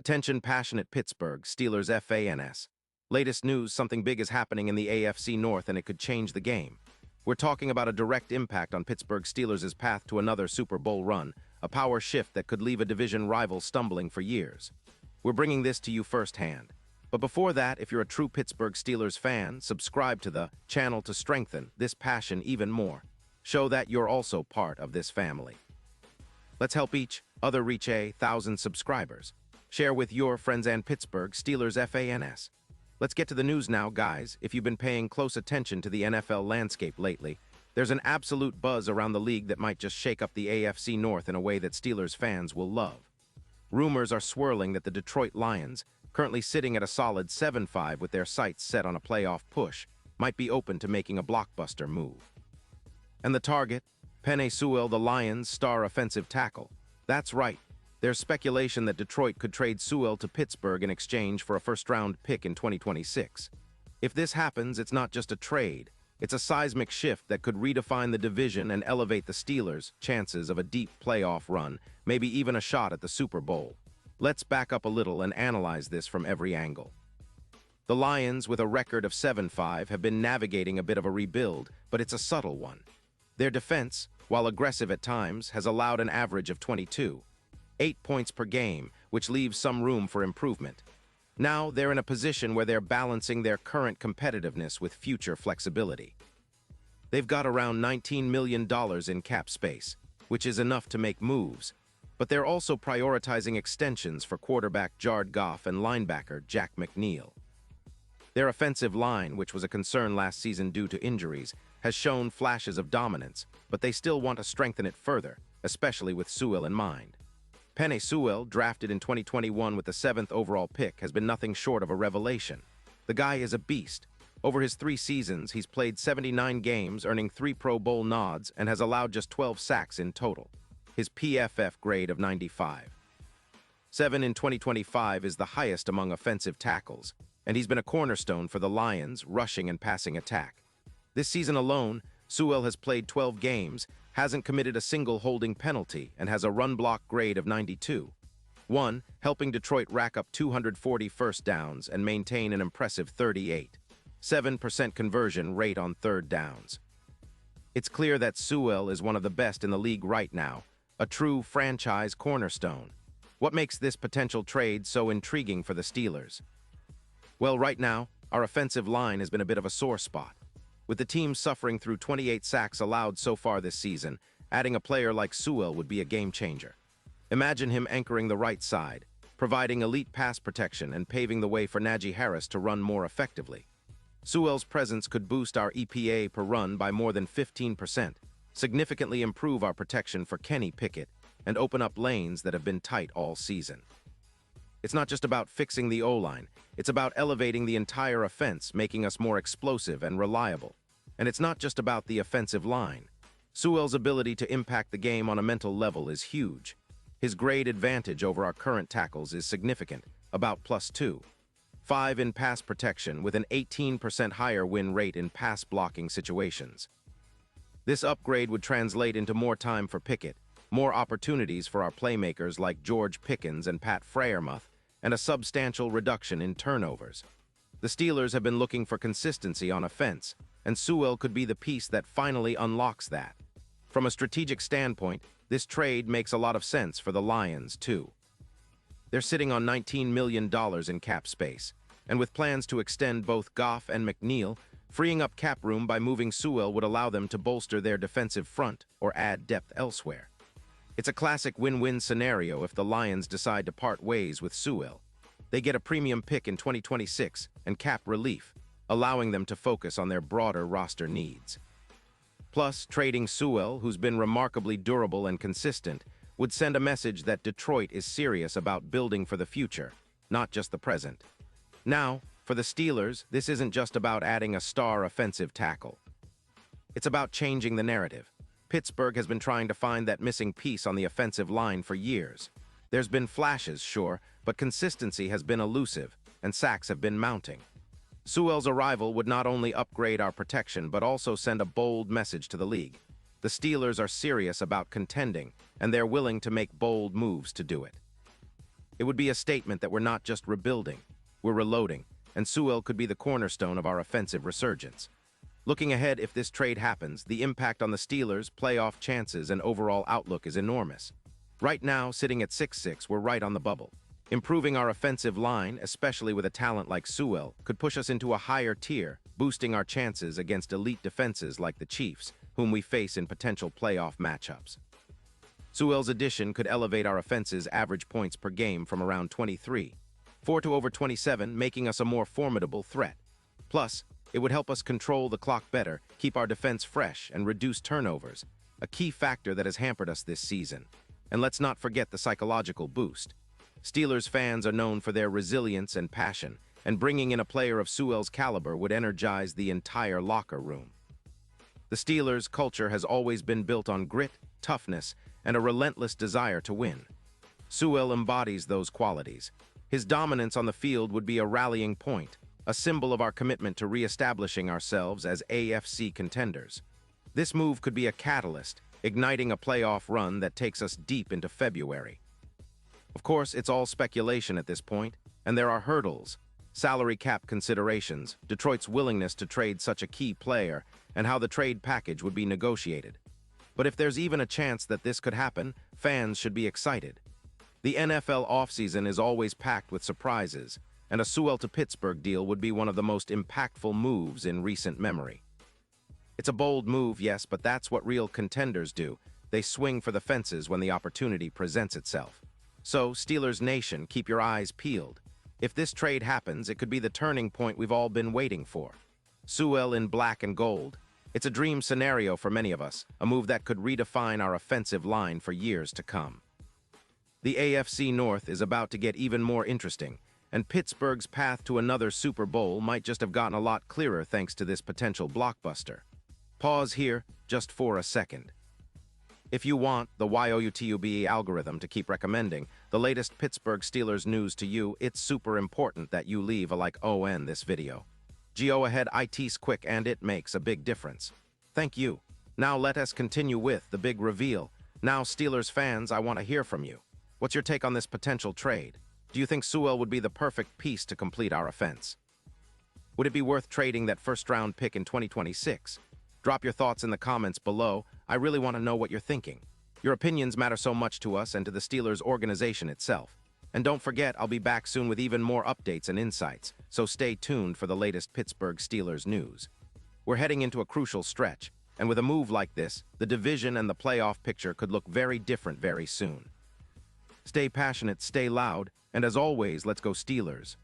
Attention passionate Pittsburgh Steelers fans. Latest news, something big is happening in the AFC North and it could change the game. We're talking about a direct impact on Pittsburgh Steelers' path to another Super Bowl run, a power shift that could leave a division rival stumbling for years. We're bringing this to you firsthand. But before that, if you're a true Pittsburgh Steelers fan, subscribe to the channel to strengthen this passion even more. Show that you're also part of this family. Let's help each other reach 1,000 subscribers. Share with your friends and Pittsburgh Steelers fans. Let's get to the news now, guys. If you've been paying close attention to the NFL landscape lately, there's an absolute buzz around the league that might just shake up the AFC North in a way that Steelers fans will love. Rumors are swirling that the Detroit Lions, currently sitting at a solid 7-5 with their sights set on a playoff push, might be open to making a blockbuster move. And the target? Penei Sewell, the Lions' star offensive tackle. That's right. There's speculation that Detroit could trade Sewell to Pittsburgh in exchange for a first-round pick in 2026. If this happens, it's not just a trade. It's a seismic shift that could redefine the division and elevate the Steelers' chances of a deep playoff run, maybe even a shot at the Super Bowl. Let's back up a little and analyze this from every angle. The Lions, with a record of 7-5, have been navigating a bit of a rebuild, but it's a subtle one. Their defense, while aggressive at times, has allowed an average of 8 points per game, which leaves some room for improvement. Now they're in a position where they're balancing their current competitiveness with future flexibility. They've got around $19 million in cap space, which is enough to make moves, but they're also prioritizing extensions for quarterback Jared Goff and linebacker Jack McNeil. Their offensive line, which was a concern last season due to injuries, has shown flashes of dominance, but they still want to strengthen it further, especially with Sewell in mind. Penei Sewell, drafted in 2021 with the 7th overall pick, has been nothing short of a revelation. The guy is a beast. Over his 3 seasons, he's played 79 games, earning 3 Pro Bowl nods, and has allowed just 12 sacks in total. His PFF grade of 95. 7 in 2025 is the highest among offensive tackles, and he's been a cornerstone for the Lions' rushing and passing attack. This season alone, Sewell has played 12 games, hasn't committed a single holding penalty, and has a run block grade of 92. 1, helping Detroit rack up 240 first downs and maintain an impressive 7% conversion rate on third downs. It's clear that Sewell is one of the best in the league right now, a true franchise cornerstone. What makes this potential trade so intriguing for the Steelers? Well, right now, our offensive line has been a bit of a sore spot. With the team suffering through 28 sacks allowed so far this season, adding a player like Sewell would be a game-changer. Imagine him anchoring the right side, providing elite pass protection and paving the way for Najee Harris to run more effectively. Sewell's presence could boost our EPA per run by more than 15%, significantly improve our protection for Kenny Pickett, and open up lanes that have been tight all season. It's not just about fixing the O-line, it's about elevating the entire offense, making us more explosive and reliable. And it's not just about the offensive line. Sewell's ability to impact the game on a mental level is huge. His grade advantage over our current tackles is significant, about +2. 5 in pass protection with an 18% higher win rate in pass blocking situations. This upgrade would translate into more time for Pickett, more opportunities for our playmakers like George Pickens and Pat Freiermuth, and a substantial reduction in turnovers. The Steelers have been looking for consistency on offense, and Sewell could be the piece that finally unlocks that. From a strategic standpoint, this trade makes a lot of sense for the Lions, too. They're sitting on $19 million in cap space, and with plans to extend both Goff and McNeil, freeing up cap room by moving Sewell would allow them to bolster their defensive front or add depth elsewhere. It's a classic win-win scenario if the Lions decide to part ways with Sewell. They get a premium pick in 2026 and cap relief, allowing them to focus on their broader roster needs. Plus, trading Sewell, who's been remarkably durable and consistent, would send a message that Detroit is serious about building for the future, not just the present. Now, for the Steelers, this isn't just about adding a star offensive tackle. It's about changing the narrative. Pittsburgh has been trying to find that missing piece on the offensive line for years. There's been flashes, sure, but consistency has been elusive, and sacks have been mounting. Sewell's arrival would not only upgrade our protection, but also send a bold message to the league. The Steelers are serious about contending, and they're willing to make bold moves to do it. It would be a statement that we're not just rebuilding, we're reloading, and Sewell could be the cornerstone of our offensive resurgence. Looking ahead, if this trade happens, the impact on the Steelers' playoff chances and overall outlook is enormous. Right now, sitting at 6-6, we're right on the bubble. Improving our offensive line, especially with a talent like Sewell, could push us into a higher tier, boosting our chances against elite defenses like the Chiefs, whom we face in potential playoff matchups. Sewell's addition could elevate our offense's average points per game from around 23, 4 to over 27, making us a more formidable threat. Plus, it would help us control the clock better, keep our defense fresh, and reduce turnovers, a key factor that has hampered us this season. And let's not forget the psychological boost. Steelers fans are known for their resilience and passion, and bringing in a player of Sewell's caliber would energize the entire locker room. The Steelers' culture has always been built on grit, toughness, and a relentless desire to win. Sewell embodies those qualities. His dominance on the field would be a rallying point, a symbol of our commitment to re-establishing ourselves as AFC contenders. This move could be a catalyst, igniting a playoff run that takes us deep into February. Of course, it's all speculation at this point, and there are hurdles, salary cap considerations, Detroit's willingness to trade such a key player, and how the trade package would be negotiated. But if there's even a chance that this could happen, fans should be excited. The NFL offseason is always packed with surprises, and a Sewell to Pittsburgh deal would be one of the most impactful moves in recent memory. It's a bold move, yes, but that's what real contenders do. They swing for the fences when the opportunity presents itself. So, Steelers Nation, keep your eyes peeled. If this trade happens, it could be the turning point we've all been waiting for. Sewell in black and gold. It's a dream scenario for many of us, a move that could redefine our offensive line for years to come. The AFC North is about to get even more interesting, and Pittsburgh's path to another Super Bowl might just have gotten a lot clearer thanks to this potential blockbuster. Pause here just for a second. If you want the YOUTUBE algorithm to keep recommending the latest Pittsburgh Steelers news to you, it's super important that you leave a like on this video. Go ahead, it's quick and it makes a big difference. Thank you. Now let us continue with the big reveal. Now, Steelers fans, I want to hear from you. What's your take on this potential trade? Do you think Sewell would be the perfect piece to complete our offense? Would it be worth trading that first-round pick in 2026? Drop your thoughts in the comments below. I really want to know what you're thinking. Your opinions matter so much to us and to the Steelers organization itself. And don't forget, I'll be back soon with even more updates and insights, so stay tuned for the latest Pittsburgh Steelers news. We're heading into a crucial stretch, and with a move like this, the division and the playoff picture could look very different very soon. Stay passionate, stay loud, and as always, let's go Steelers.